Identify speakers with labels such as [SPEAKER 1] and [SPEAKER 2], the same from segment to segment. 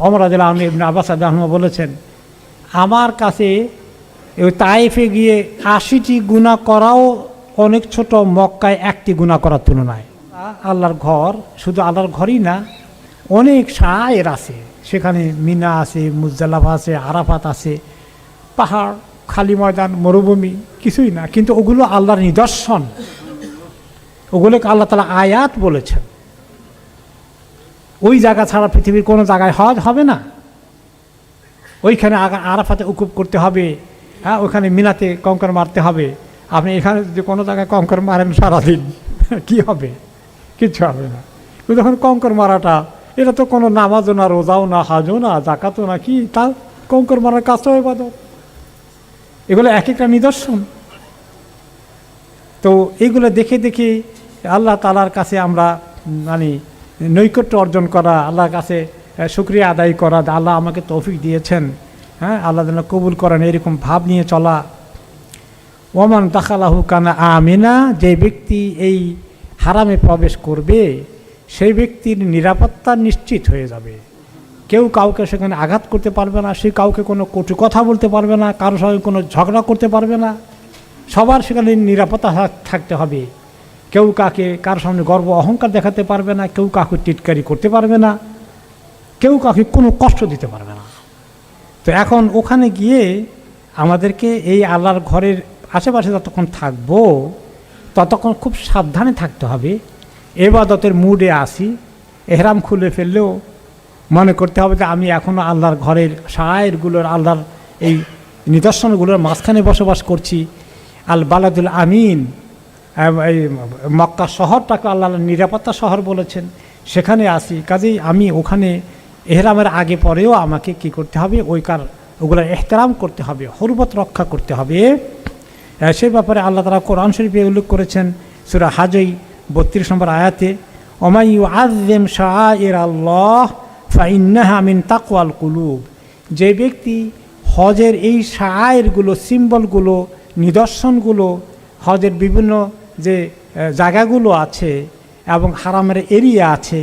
[SPEAKER 1] ওমর রাদিয়াল্লাহু আনহু ইবনে আব্বাস রাদিয়াল্লাহু আনহু বলেছেন, আমার কাছে ওই তায়েফে গিয়ে ৮০টি গুনাহ করাও অনেক ছোট মক্কায় একটি গুনাহ করার তুলনায়। আল্লাহর ঘর শুধু আল্লাহর ঘরই না, অনেক শায়ের আছে সেখানে, মিনা আছে, মুজদালিফা আছে, আরাফাত আছে, পাহাড়, খালি ময়দান, মরুভূমি, কিছুই না, কিন্তু ওগুলো আল্লাহর নিদর্শন, ওগুলোকে আল্লাহ তাআলা আয়াত বলেছেন। ওই জায়গা ছাড়া পৃথিবীর কোনো জায়গায় হজ হবে না। ওইখানে আরাফাতে উকুব করতে হবে, হ্যাঁ, ওইখানে মিনাতে কঙ্কর মারতে হবে। আপনি এখানে যদি কোনো জায়গায় কঙ্কর মারেন সারাদিন, কি হবে? কিচ্ছু হবে না। যখন কঙ্কর মারাটা, এটা তো কোনো নামাজও না, রোজাও না, হাজও না, জাকাতও না, কি তা কঙ্কর মারার কাজটাও ইবাদত। এগুলো এক একটা নিদর্শন। তো এইগুলো দেখে দেখে আল্লাহ তাআলার কাছে আমরা মানে নৈকট্য অর্জন করা, আল্লাহর কাছে শুকরিয়া আদায় করা, আল্লাহ আমাকে তৌফিক দিয়েছেন, হ্যাঁ, আল্লাহ যেন কবুল করেন, এরকম ভাব নিয়ে চলা। ওমান দাখালাহু কানা আমিনা, যে ব্যক্তি এই হারামে প্রবেশ করবে সেই ব্যক্তির নিরাপত্তা নিশ্চিত হয়ে যাবে। কেউ কাউকে সেখানে আঘাত করতে পারবে না, সে কাউকে কোনো কটু কথা বলতে পারবে না, কারোর সঙ্গে কোনো ঝগড়া করতে পারবে না। সবার সেখানে নিরাপত্তা থাকতে হবে। কেউ কাকে কারোর সামনে গর্ব অহংকার দেখাতে পারবে না, কেউ কাউকে টিটকারি করতে পারবে না, কেউ কাউকে কোনো কষ্ট দিতে পারবে না। তো এখন ওখানে গিয়ে আমাদেরকে এই আল্লাহর ঘরের আশেপাশে যতক্ষণ থাকবো ততক্ষণ খুব সাবধানে থাকতে হবে। ইবাদতের মুডে আসি, এহরাম খুলে ফেললেও মনে করতে হবে যে আমি এখনও আল্লাহর ঘরের শায়েরগুলোর, আল্লাহর এই নিদর্শনগুলোর মাঝখানে বসবাস করছি। আল বালাদুল আমিন, এই মক্কা শহরটাকে আল্লাহ নিরাপত্তা শহর বলেছেন, সেখানে আসি। কাজেই আমি ওখানে এহরামের আগে পরেও আমাকে কি করতে হবে, ওগুলোর এহতেরাম করতে হবে, হুরমত রক্ষা করতে হবে। সেই ব্যাপারে আল্লাহ তাআলা কোরআন শরীফে উল্লেখ করেছেন সূরা হাজই ৩২ নম্বর আয়াতে, ওমান ইউআযযিম শাআইরাল্লাহ ফাইন্নাহা মিন তাকওয়াল কুলুব। যে ব্যক্তি হজের এই শাআইরগুলো, সিম্বলগুলো, নিদর্শনগুলো, হজের বিভিন্ন যে জায়গাগুলো আছে এবং হারামের এরিয়া আছে,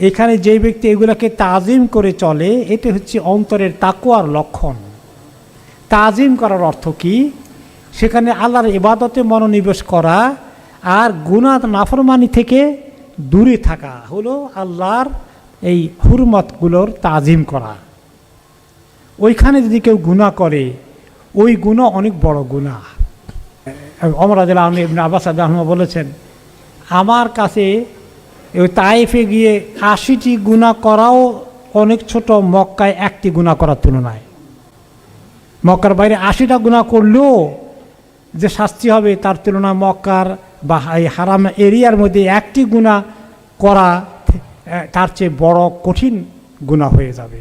[SPEAKER 1] এখানে যে ব্যক্তি এগুলোকে তাজিম করে চলে, এটা হচ্ছে অন্তরের তাকওয়ার লক্ষণ। তাজিম করার অর্থ কি? সেখানে আল্লাহর ইবাদতে মনোনিবেশ করা আর গুনাহ নাফরমানি থেকে দূরে থাকা হলো আল্লাহর এই হুরমতগুলোর তাজিম করা। ওইখানে যদি কেউ গুনাহ করে, ওই গুনাহ অনেক বড় গুনাহ। ওমর রাদিয়াল্লাহু আনহু ইবনে আব্বাস রাদিয়াল্লাহু আনহু বলেছেন, আমার কাছে ওই তায়েফে গিয়ে ৮০টি গুনাহ করাও অনেক ছোট মক্কায় একটি গুনাহ করার তুলনায়। মক্কার বাইরে ৮০টা গুনাহ করলেও যে শাস্তি হবে তার তুলনায় মক্কার বা এই হারাম এরিয়ার মধ্যে একটি গুনাহ করা তার চেয়ে বড় কঠিন গুনাহ হয়ে যাবে।